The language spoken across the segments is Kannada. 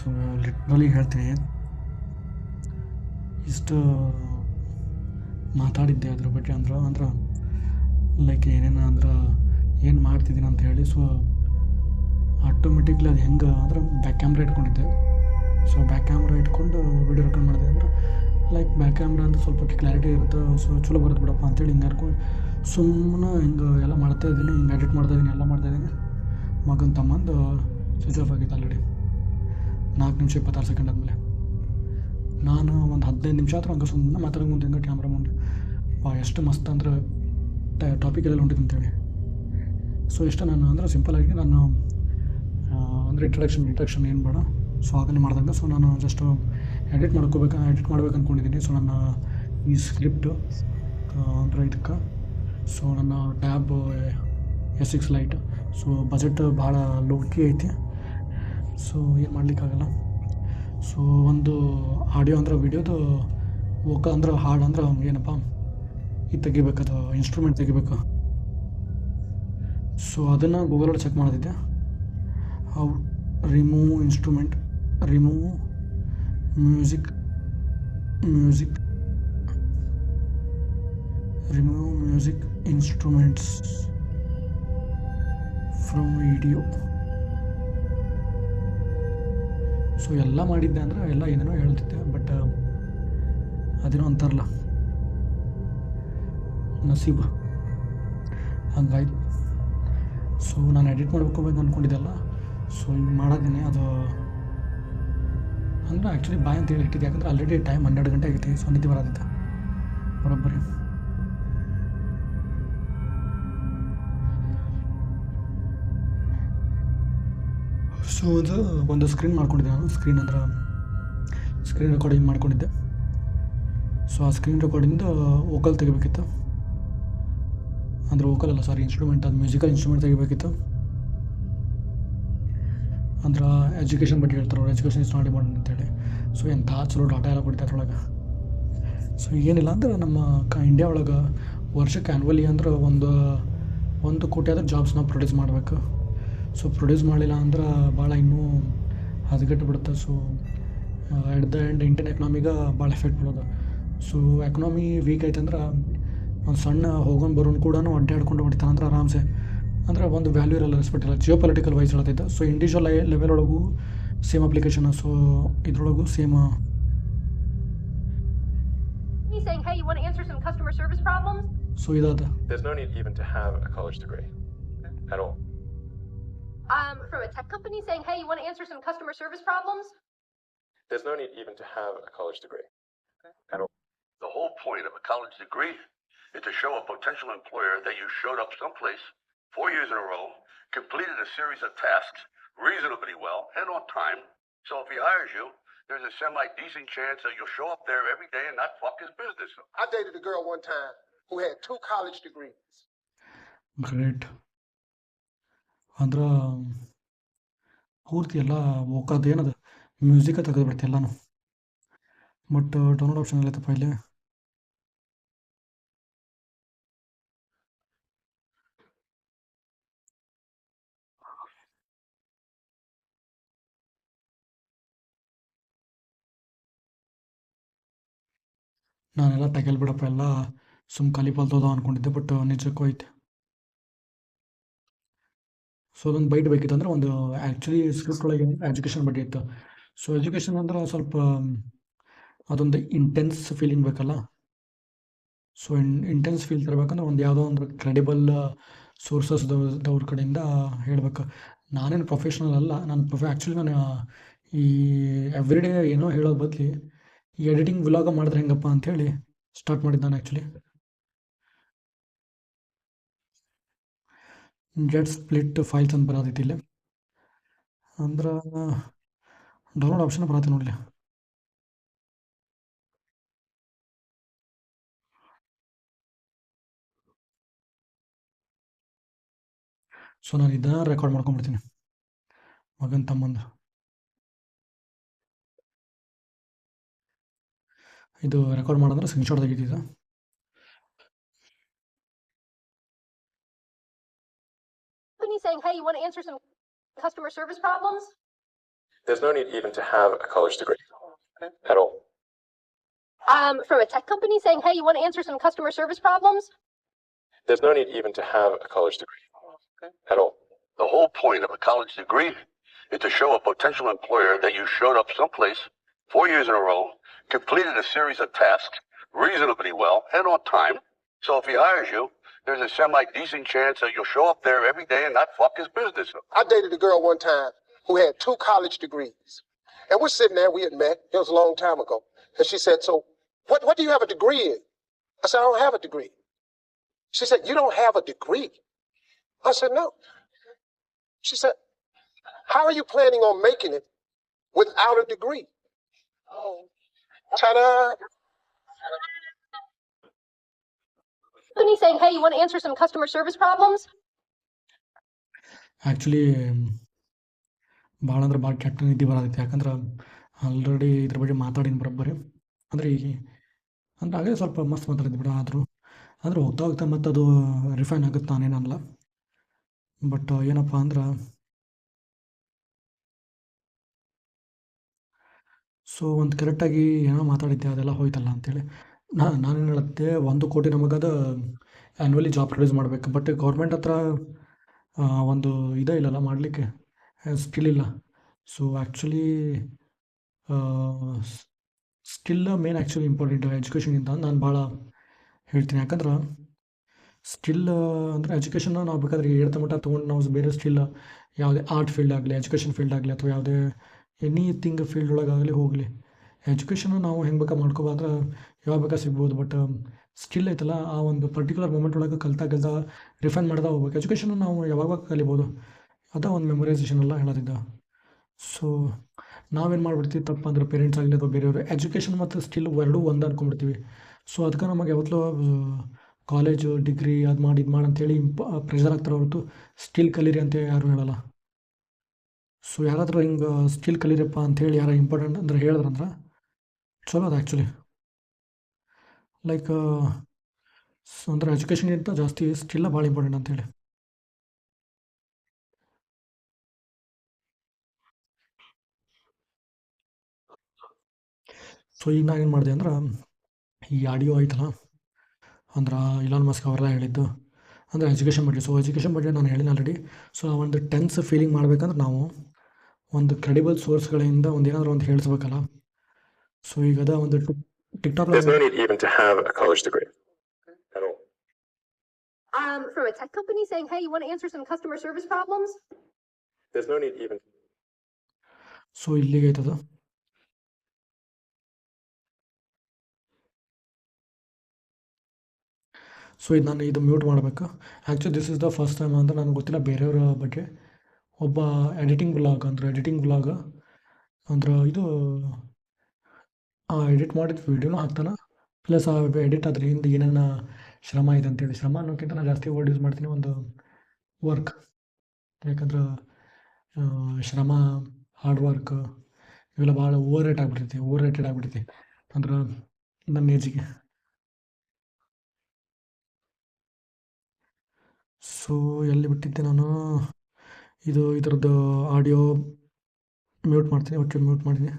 ಸೊ ಲಿಟ್ರಲಿ ಹೇಳ್ತೀನಿ, ಇಷ್ಟು ಮಾತಾಡಿದ್ದೆ ಅದ್ರ ಬಗ್ಗೆ ಅಂದ್ರೆ ಲೈಕ್ ಏನೇನು ಅಂದ್ರೆ ಏನು ಮಾಡ್ತಿದ್ದೀನಿ ಅಂತ ಹೇಳಿ. ಸೊ ಆಟೋಮೆಟಿಕ್ಲಿ ಅದು ಹೆಂಗೆ ಅಂದ್ರೆ ಬ್ಯಾಕ್ ಕ್ಯಾಮ್ರಾ ಇಟ್ಕೊಂಡಿದ್ದೆ. ಸೊ ಬ್ಯಾಕ್ ಕ್ಯಾಮ್ರಾ ಇಟ್ಕೊಂಡು ವೀಡಿಯೋ ರೆಕಾರ್ಡ್ ಮಾಡಿದೆ ಅಂದ್ರೆ ಲೈಕ್ ಬ್ಯಾಕ್ ಕ್ಯಾಮ್ರಾ ಅಂದ್ರೆ ಸ್ವಲ್ಪ ಕ್ಲಾರಿಟಿ ಇರುತ್ತೆ. ಸೊ ಚಲೋ ಬರುತ್ತೆ ಬಿಡಪ್ಪ ಅಂತೇಳಿ ಹಿಂಗೆ ಹರ್ಕೊಂಡು ಸುಮ್ಮನೆ ಹಿಂಗೆ ಎಲ್ಲ ಮಾಡ್ತಾಯಿದ್ದೀನಿ, ಹಿಂಗೆ ಎಡಿಟ್ ಮಾಡ್ತಾಯಿದ್ದೀನಿ, ಎಲ್ಲ ಮಾಡ್ತಾಯಿದ್ದೀನಿ. ಮಗನ ತಮ್ಮಂದು ಸ್ವಿಚ್ ಆಫ್ ಆಗಿತ್ತು ಆಲ್ರೆಡಿ 4 ನಿಮಿಷ 26 ಸೆಕೆಂಡ್ ಆದಮೇಲೆ. ನಾನು ಒಂದು 15 ನಿಮಿಷ ಹತ್ರ ಹಂಗೆ ಸುಮ್ಮನೆ ಮಾತಾಡೋಕೆ ಮುಂದೆ ಹಿಂಗೆ ಕ್ಯಾಮ್ರಾ ಮುಂದೆ ಎಷ್ಟು ಮಸ್ತ್ ಅಂದ್ರೆ ಟಾಪಿಕ್ ಎಲ್ಲ ಹೊಂಟಿದ್ದು ಅಂತೇಳಿ. ಸೊ ಇಷ್ಟ ನಾನು ಅಂದರೆ ಸಿಂಪಲಾಗಿ ನಾನು ಅಂದರೆ ಇಂಟ್ರಡಕ್ಷನ್ ಏನು ಬೇಡ. ಸೊ ಅದನ್ನೇ ಮಾಡ್ದಂಗೆ. ಸೊ ನಾನು ಜಸ್ಟ್ ಎಡಿಟ್ ಮಾಡ್ಬೇಕು ಅಂದ್ಕೊಂಡಿದ್ದೀನಿ. ಸೊ ನನ್ನ ಈ ಸ್ಕ್ರಿಪ್ಟು ಅಂದರೆ ಇದಕ್ಕೆ ಸೊ ನನ್ನ tab S6 light. So budget ಭಾಳ ಲೋಕಿ ಐತಿ. ಸೊ ಏನು ಮಾಡಲಿಕ್ಕಾಗಲ್ಲ. ಸೊ ಒಂದು ಆಡಿಯೋ ಅಂದ್ರೆ ವಿಡಿಯೋದು ಅಂದ್ರೆ ಹಾಡು ಅಂದ್ರೆ ಏನಪ್ಪ ಇದು ತೆಗಿಬೇಕದು ಇನ್ಸ್ಟ್ರೂಮೆಂಟ್ ತೆಗಿಬೇಕು. ಸೊ ಅದನ್ನು ಗೂಗಲಲ್ಲಿ ಚೆಕ್ ಮಾಡಿದ್ದೆ. How remove music instruments from video. So ಎಲ್ಲ ಮಾಡಿದ್ದೆ ಅಂದರೆ ಎಲ್ಲ ಏನೇನೋ ಹೇಳ್ತಿದ್ದೆ, ಬಟ್ ಅದೇನೋ ಅಂತಾರಲ್ಲ ನಸೀಬು ಹಂಗಾಯ್ತು. ಸೊ ನಾನು ಎಡಿಟ್ ಮಾಡ್ಕೋಬೇಕು ಅಂದ್ಕೊಂಡಿದ್ದೆಲ್ಲ. ಸೊ ಈಗ ಮಾಡೋದೇನೆ ಅದು ಅಂದರೆ ಆ್ಯಕ್ಚುಲಿ ಬಾಯ್ ಅಂತೇಳಿ ಇಟ್ಟಿದ್ದೆ, ಯಾಕಂದರೆ ಆಲ್ರೆಡಿ ಟೈಮ್ 12 ಗಂಟೆ ಆಗೈತಿ. ಸೊ ನಿದ್ದೆ ಬರೋದಿತ್ತು ಬರೋಬ್ಬರಿ. ಸೊ ಅದು ಒಂದು ಸ್ಕ್ರೀನ್ ಮಾಡ್ಕೊಂಡಿದ್ದೆ ನಾನು. ಸ್ಕ್ರೀನ್ ರೆಕಾರ್ಡಿಂಗ್ ಮಾಡ್ಕೊಂಡಿದ್ದೆ. ಸೊ ಆ ಸ್ಕ್ರೀನ್ ರೆಕಾರ್ಡಿಂದ ವೋಕಲ್ ತೆಗಿಬೇಕಿತ್ತು. ಅಂದರೆ ವೋಕಲ್ ಅಲ್ಲ, ಸಾರಿ, ಇನ್ಸ್ಟ್ರೂಮೆಂಟ್, ಅದು ಮ್ಯೂಸಿಕಲ್ ಇನ್ಸ್ಟ್ರೂಮೆಂಟ್ ತೆಗಿಬೇಕಿತ್ತು. ಅಂದ್ರೆ ಎಜುಕೇಷನ್ ಬಗ್ಗೆ ಹೇಳ್ತಾರೆ ಅವ್ರು, ಎಜುಕೇಷನ್ ಇಸ್ ನಾಟ್ ಇಂಪಾರ್ಟೆಂಟ್ ಅಂತೇಳಿ. ಸೊ ಎಂಥ ಚಲೋ ಡಾಟಾ ಎಲ್ಲ ಕೊಡ್ತಾರೆ ಅದ್ರೊಳಗೆ. ಸೊ ಏನಿಲ್ಲ ಅಂದ್ರೆ ನಮ್ಮ ಇಂಡಿಯಾ ಒಳಗೆ ವರ್ಷಕ್ಕೆ ಆ್ಯನ್ವಲಿ ಅಂದ್ರೆ 1 ಕೋಟಿ ಆದ್ರೆ ಜಾಬ್ಸ್ ನಾವು ಪ್ರೊಡ್ಯೂಸ್ ಮಾಡಬೇಕು. ಸೊ ಪ್ರೊಡ್ಯೂಸ್ ಮಾಡಲಿಲ್ಲ ಅಂದ್ರೆ ಭಾಳ ಇನ್ನೂ ಹದಗೆಟ್ಟು ಬಿಡುತ್ತೆ. So at the end Indian ಎಕನಾಮಿಗೆ ಭಾಳ ಎಫೆಕ್ಟ್ ಬೀಳೋದು. ಸೊ ಎಕನಾಮಿ ವೀಕ್ ಐತೆ ಅಂದ್ರೆ ಒಂದು ಸಣ್ಣ ಹೋಗೋನು ಬರೋನು ಕೂಡ ಅಡ್ಡಾಡ್ಕೊಂಡು ಹೊಡಿತಾನೆ ಅಂದ್ರೆ ಆರಾಮ್ಸೆ, ಅಂದರೆ ಒಂದು ವ್ಯಾಲ್ಯೂ ಇರಲ್ಲ, ರೆಸ್ಪೆಕ್ಟ್ ಇಲ್ಲ. ಜಿಯೋ ಪೊಲಿಟಿಕಲ್ ವೈಸ್ ಹೇಳ್ತೈತೆ. ಸೊ ಇಂಡಿವಿಜುವಲ್ ಲೆವೆಲ್ ಒಳಗೂ ಸೇಮ್ ಅಪ್ಲಿಕೇಶನ್. ಸೊ ಇದ್ರೊಳಗೂ same. Saying, hey, you want to answer some customer service problems? So ಇದಾದ. There's no need even to have a college degree at all. From a tech company saying, hey, you want to answer some customer service problems? There's no need even to have a college degree at all. The whole point of a college degree is to show a potential employer that you showed up someplace 4 years in a row, completed a series of tasks reasonably well and on time. So if he hires you, there's a semi-decent chance that you'll show up there every day and not fuck his business. I dated a girl one time who had 2 college degrees. Great. ಅಂದ್ರೆ ಪೂರ್ತಿ ಎಲ್ಲ ಹೋಗೋದು ಏನದು ಮ್ಯೂಸಿಕ ತೆಗೆದುಬಿಡ್ತೆ ಎಲ್ಲನೂ. ಬಟ್ ಡೌನ್ಲೋಡ್ ಆಪ್ಷನ್ ಎಲ್ಲೈತಪ್ಪ ಇಲ್ಲಿ. ನಾನೆಲ್ಲ ತೆಗೆಲ್ ಬಿಡಪ್ಪ, ಎಲ್ಲ ಖಾಲಿ ಫಾಲ್ತೋದ ಅಂದ್ಕೊಂಡಿದ್ದೆ, ಬಟ್ ನಿಜಕ್ಕೂ ಐತೆ. ಸೊ ಅದೊಂದು ಬೈಟ್ ಬೇಕಿತ್ತು ಅಂದರೆ ಒಂದು ಆ್ಯಕ್ಚುಲಿ ಸ್ಕ್ರಿಪ್ಟ್ ಒಳಗೆ ಎಜುಕೇಷನ್ ಬಗ್ಗೆ ಇತ್ತು. ಸೊ ಎಜುಕೇಷನ್ ಅಂದ್ರೆ ಸ್ವಲ್ಪ ಅದೊಂದು ಇಂಟೆನ್ಸ್ ಫೀಲಿಂಗ್ ಬೇಕಲ್ಲ. ಸೊ ಇಂಟೆನ್ಸ್ ಫೀಲ್ ತರಬೇಕಂದ್ರೆ ಒಂದು ಯಾವುದೋ ಒಂದು ಕ್ರೆಡಿಬಲ್ ಸೋರ್ಸಸ್ದವ್ರ ಕಡೆಯಿಂದ ಹೇಳಬೇಕು. ನಾನೇನು ಪ್ರೊಫೆಷ್ನಲ್ ಅಲ್ಲ. ಆ್ಯಕ್ಚುಲಿ ನಾನು ಈ ಎವ್ರಿ ಡೇ ಏನೋ ಹೇಳೋದು ಬದಲಿ ಈ ಎಡಿಟಿಂಗ್ ವ್ಲಾಗ ಮಾಡಿದ್ರೆ ಹೆಂಗಪ್ಪ ಅಂಥೇಳಿ ಸ್ಟಾರ್ಟ್ ಮಾಡಿದ್ದು ನಾನು ಆ್ಯಕ್ಚುಲಿ. ಗೆಟ್ ಸ್ಪ್ಲಿಟ್ ಫೈಲ್ಸ್ ಅಂತ ಬರೋದೈತಿ ಇಲ್ಲಿ. ಅಂದ್ರೆ ಡೌನ್ಲೋಡ್ ಆಪ್ಷನ್ ಬರತ್ತೆ ನೋಡಲಿ. ಸೊ ನಾನು ಇದನ್ನು ರೆಕಾರ್ಡ್ ಮಾಡ್ಕೊಂಡ್ಬಿಡ್ತೀನಿ ಮಗನ ತಮ್ಮಂದು. ಇದು ರೆಕಾರ್ಡ್ ಮಾಡಿದ್ರೆ screenshot ತೆಗಿತಿದ್ದ. Saying, hey, you want to answer some customer service problems? There's no need even to have a college degree at all. From a tech company saying, hey, you want to answer some customer service problems? There's no need even to have a college degree at all. The whole point of a college degree is to show a potential employer that you showed up someplace 4 years in a row, completed a series of tasks reasonably well and on time. So if he hires you, there's a semi-decent chance that you'll show up there every day and not fuck his business up. I dated a girl one time who had 2 college degrees. And we're sitting there, we had met, it was a long time ago. And she said, so what do you have a degree in? I said, I don't have a degree. She said, you don't have a degree? I said, no. She said, how are you planning on making it without a degree? Oh, ta-da! Company saying, hey, you want to answer some customer service problems? Actually ಭಾಳ ಅಂದ್ರೆ ಭಾಳ ಕೆಟ್ಟ ನಿದ್ದೆ ಬರತೈತಿ. ಯಾಕಂದ್ರೆ ಆಲ್ರೆಡಿ ಇದ್ರ ಬಗ್ಗೆ ಮಾತಾಡಿನ ಬರೋಬ್ಬರಿ. ಅಂದರೆ ಈಗ ಅಂದ್ರೆ ಹಾಗೆ ಸ್ವಲ್ಪ ಮಸ್ತ್ ಮಾತಾಡಿದ್ವಿ ಬಿಡ. ಆದರೂ ಹೋಗ್ತಾ ಹೋಗ್ತಾ ಮತ್ತು ಅದು ರಿಫೈನ್ ಆಗುತ್ತೆ, ನಾನೇನಲ್ಲ. ಬಟ್ ಏನಪ್ಪ ಅಂದ್ರೆ ಸೊ ಒಂದು ಕರೆಕ್ಟಾಗಿ ಏನೋ ಮಾತಾಡಿದ್ದೆ, ಅದೆಲ್ಲ ಹೋಯ್ತಲ್ಲ ಅಂತೇಳಿ ನಾನೇನು ಹೇಳುತ್ತೆ, 1 ಕೋಟಿ ನಮಗದು ಆ್ಯನ್ಯುವಲಿ ಜಾಬ್ ಪ್ರೊಡ್ಯೂಸ್ ಮಾಡಬೇಕು. ಬಟ್ ಗೌರ್ಮೆಂಟ್ ಹತ್ರ ಒಂದು ಇದೇ ಇಲ್ಲಲ್ಲ ಮಾಡಲಿಕ್ಕೆ, ಸ್ಕಿಲ್ ಇಲ್ಲ. So actually skill main actually important ಎಜುಕೇಷನ್ಗಿಂತ ನಾನು ಭಾಳ ಹೇಳ್ತೀನಿ. ಯಾಕಂದ್ರೆ ಸ್ಕಿಲ್ ಅಂದರೆ ಎಜುಕೇಷನ್ನ ನಾವು ಬೇಕಾದ್ರೆ ಹೇಳ್ತಾ ಮಟ್ಟ ತೊಗೊಂಡು ನಾವು ಬೇರೆ ಸ್ಕಿಲ್ ಯಾವುದೇ ಆರ್ಟ್ ಫೀಲ್ಡ್ ಆಗಲಿ, ಎಜುಕೇಷನ್ ಫೀಲ್ಡ್ ಆಗಲಿ, ಅಥವಾ ಯಾವುದೇ ಎನಿಥಿಂಗ್ ಫೀಲ್ಡ್ ಒಳಗಾಗಲಿ ಹೋಗಲಿ, ಎಜುಕೇಷನ್ ನಾವು ಹೆಂಗೆ ಬೇಕಾ ಮಾಡ್ಕೋಬಾದ್ರೆ ಯಾವಾಗ ಬೇಕಾ ಸಿಗ್ಬೋದು. ಬಟ್ ಸ್ಕಿಲ್ ಐತಲ್ಲ, ಆ ಒಂದು ಪರ್ಟಿಕ್ಯುಲರ್ ಮೂಮೆಂಟ್ ಒಳಗೆ ಕಲ್ತಾ ರಿಫೈನ್ ಮಾಡ್ತಾ ಹೋಗ್ಬೇಕು. ಎಜುಕೇಷನ್ ನಾವು ಯಾವಾಗ ಕಲಿಬೋದು, ಅದ ಒಂದು ಮೆಮೊರೈಸೇಷನ್ ಎಲ್ಲ ಹೇಳೋದಿದ್ದ. ಸೊ ನಾವೇನು ಮಾಡ್ಬಿಡ್ತೀವಿ ತಪ್ಪ ಅಂದ್ರೆ, ಪೇರೆಂಟ್ಸ್ ಆಗಲಿ ಅಥವಾ ಬೇರೆಯವರು, ಎಜುಕೇಷನ್ ಮತ್ತು ಸ್ಕಿಲ್ ಎರಡೂ ಒಂದು ಅಂದ್ಕೊಂಡ್ಬಿಡ್ತೀವಿ. ಸೊ ಅದಕ್ಕೆ ನಮಗೆ ಯಾವತ್ತೂ ಕಾಲೇಜು ಡಿಗ್ರಿ ಅದು ಮಾಡಿ ಇದು ಮಾಡಿ ಅಂತೇಳಿ ಪ್ರೆಷರ್ ಆಗ್ತಾರೆ ಹೊರತು ಸ್ಕಿಲ್ ಕಲೀರಿ ಅಂತ ಯಾರು ಹೇಳಲ್ಲ. ಸೊ ಯಾರಾದರೂ ಹಿಂಗೆ ಸ್ಕಿಲ್ ಕಲೀರಪ್ಪ ಅಂಥೇಳಿ ಯಾರು ಇಂಪಾರ್ಟೆಂಟ್ ಅಂದ್ರೆ ಹೇಳಿದ್ರಂದ್ರೆ ಚಲೋ ಅದು ಆ್ಯಕ್ಚುಲಿ. ಲೈಕ್ ಅಂದ್ರೆ ಎಜುಕೇಷನ್ಗಿಂತ ಜಾಸ್ತಿ ಸ್ಕಿಲ್ಲ ಭಾಳ ಇಂಪಾರ್ಟೆಂಟ್ ಅಂತೇಳಿ. ಸೊ ಈಗ ನಾನು ಏನು ಮಾಡಿದೆ ಅಂದ್ರೆ, ಈ ಆಡಿಯೋ ಐತಲ್ಲ, ಅಂದ್ರೆ ಇಲಾನ್ ಮಸ್ಕ್ ಅವರೆಲ್ಲ ಹೇಳಿದ್ದು ಅಂದರೆ ಎಜುಕೇಷನ್ ಬಗ್ಗೆ. ಸೊ ಎಜುಕೇಷನ್ ಬಗ್ಗೆ ನಾನು ಹೇಳಿನ ಆಲ್ರೆಡಿ. ಸೊ ಆ ಒಂದು ಟೆನ್ಸ್ ಫೀಲಿಂಗ್ ಮಾಡ್ಬೇಕಂದ್ರೆ ನಾವು ಒಂದು ಕ್ರೆಡಿಬಲ್ ಸೋರ್ಸ್ಗಳಿಂದ ಒಂದು ಏನಾದರೂ ಒಂದು ಹೇಳಿಸ್ಬೇಕಲ್ಲ. ಸೊ ಈಗ ಅದ ಒಂದು TikTok There's no need even to have a college degree at all. From a tech company saying, hey, you want to answer some customer service problems? There's no need even. So ಇಲ್ಲಿಗೆ ಐತದ. ಸೊ ಇದು ನಾನು ಇದು ಮ್ಯೂಟ್ ಮಾಡಬೇಕು. Actually this is the first time ಅಂತ ನನಗೆ ಗೊತ್ತಿಲ್ಲ ಬೇರೆಯವರ ಬಗ್ಗೆ. ಒಬ್ಬ ಎಡಿಟಿಂಗ್ ಬ್ಲಾಗ್ ಅಂದ್ರೆ ಇದು ಎಡಿಟ್ ಮಾಡಿದ ವೀಡಿಯೋನೂ ಹಾಕ್ತಾನೆ, ಪ್ಲಸ್ ಆ ಎಡಿಟ್ ಅದ್ರ ಹಿಂದೆ ಏನೇನು ಶ್ರಮ ಇದೆ ಅಂತೇಳಿ. ಶ್ರಮ ಅನ್ನೋಕ್ಕಿಂತ ನಾನು ಜಾಸ್ತಿ ವರ್ಡ್ ಯೂಸ್ ಮಾಡ್ತೀನಿ, ಒಂದು ವರ್ಕ್. ಯಾಕಂದ್ರೆ ಶ್ರಮ, ಹಾರ್ಡ್ ವರ್ಕ್ ಇವೆಲ್ಲ ಭಾಳ ಓವರ್ ರೇಟೆಡ್ ಆಗಿಬಿಡ್ತೈತಿ ಅಂದ್ರೆ ನನ್ನ ಏಜಿಗೆ. ಸೊ ಎಲ್ಲಿ ಬಿಟ್ಟಿದ್ದೆ ನಾನು, ಇದ್ರದ್ದು ಆಡಿಯೋ ಮ್ಯೂಟ್ ಮಾಡ್ತೀನಿ. ಓಕೆ, ಮ್ಯೂಟ್ ಮಾಡಿದ್ದೀನಿ.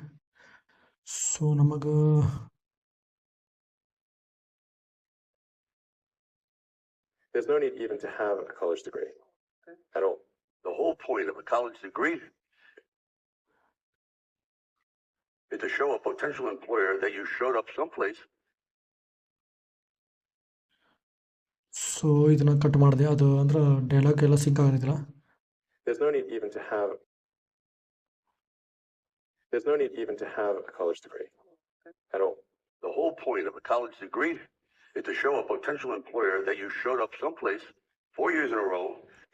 ಸೊ ನಮಗೆ There's no need even to have a college degree at all. The whole point of a college degree is to show a potential employer that you showed up someplace. So ಇದನ್ನ ಕಟ್ ಮಾಡಿದೆ. ಅದು ಅಂದ್ರೆ ಡೈಲಾಗ್ ಎಲ್ಲ sync ಆಗಿದ್ದಿಲ್ಲ. There's no need even to have. There's no need even to have a college degree at all. The whole point of a college degree is to show a potential employer that you showed up someplace 4 years in a row,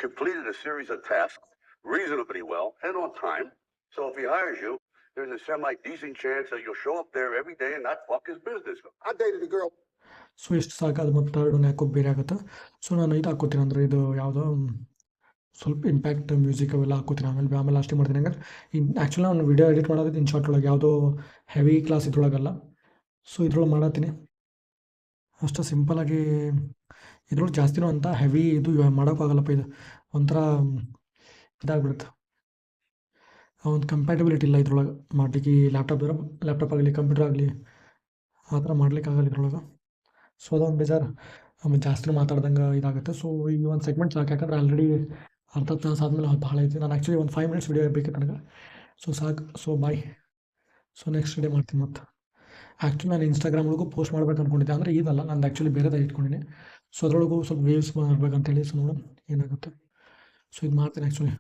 completed a series of tasks reasonably well and on time. So if he hires you, there's a semi-decent chance that you'll show up there every day and not fuck his business up. I dated a girl. So ಇಷ್ಟು ಸಾಕಾದ ಮತ್ತು ಥರ್ಡ್ ಯಾಕೋ ಬೇರೆ ಆಗುತ್ತೆ. ಸೊ ನಾನು ಇದು ಹಾಕ್ಕೋತೀನಿ, ಅಂದರೆ ಇದು ಯಾವುದೋ ಸ್ವಲ್ಪ ಇಂಪ್ಯಾಕ್ಟ್ ಮ್ಯೂಸಿಕ್ ಅವೆಲ್ಲ ಹಾಕ್ಕೋತೀನಿ. ಆಮೇಲೆ ಲಾಸ್ಟಿಗೆ ಮಾಡ್ತೀನಿ. ಹಂಗಾರೆ ಆ್ಯಕ್ಚುಲಿ ನಾನು ವೀಡಿಯೋ ಎಡಿಟ್ ಮಾಡೋದು ಇನ್ ಶಾರ್ಟ್ ಒಳಗೆ, ಯಾವುದೋ ಹೆವಿ ಕ್ಲಾಸ್ ಇದ್ರೊಳಗಲ್ಲ. ಸೊ ಇದ್ರೊಳಗೆ ಮಾಡತ್ತೀನಿ ಅಷ್ಟು ಸಿಂಪಲಾಗಿ. ಇದ್ರೊಳಗೆ ಜಾಸ್ತಿನೂ ಅಂತ ಹೆವಿ ಇದು ಮಾಡೋಕ್ಕಾಗಲ್ಲಪ್ಪ. ಇದು ಒಂಥರ ಇದಾಗ್ಬಿಡುತ್ತೆ. ಒಂದು ಕಂಪ್ಯಾಟಿಬಿಲಿಟಿ ಇಲ್ಲ ಇದ್ರೊಳಗೆ ಮಾಡಲಿಕ್ಕೆ. ಈ ಲ್ಯಾಪ್ಟಾಪ್ ಆಗಲಿ ಕಂಪ್ಯೂಟರ್ ಆಗಲಿ ಆ ಥರ ಮಾಡ್ಲಿಕ್ಕಾಗಲ್ಲ ಇದ್ರೊಳಗೆ. ಸೊ ಅದೊಂದು ಬೇಜಾರು. ಆಮೇಲೆ ಜಾಸ್ತಿ ಮಾತಾಡ್ದಂಗೆ ಇದಾಗುತ್ತೆ. ಸೊ ಈ ಒಂದು ಸೆಗ್ಮೆಂಟ್ ಸಾಕು, ಯಾಕಂದ್ರೆ ಆಲ್ರೆಡಿ ಅರ್ಧ ತಾಸು ಆದಮೇಲೆ ಭಾಳ ಐತಿ. ನಾನು ಆ್ಯಕ್ಚುಲಿ ಒಂದು 5 ಮಿನಿಟ್ಸ್ ವಿಡಿಯೋ ಬೇಕಿತ್ತು ನನಗೆ. ಸೊ ಸಾಕು. So bye. So next day ಮಾಡ್ತೀನಿ ಮತ್ತೆ. ಆ್ಯಕ್ಚುಲಿ ನಾನು ಇನ್ಸ್ಟಾಗ್ರಾಮ್ ಒಳಗೂ ಪೋಸ್ಟ್ ಮಾಡ್ಬೇಕು ಅಂದ್ಕೊಂಡಿದ್ದೆ, ಅಂದರೆ ಇದಲ್ಲ ನಂದು ಆ್ಯಕ್ಚುಲಿ ಬೇರೆದಾಗಿ ಇಟ್ಕೊಂಡಿನಿ. ಸೊ ಅದರೊಳಗೂ ಸ್ವಲ್ಪ ವೇವ್ಸ್ ಮಾಡ್ಬೇಕಂತೇಳಿ. ಸೊ ನೋಡೋಣ ಏನಾಗುತ್ತೆ. ಸೊ ಇದು ಮಾಡ್ತೀನಿ ಆ್ಯಕ್ಚುಲಿ.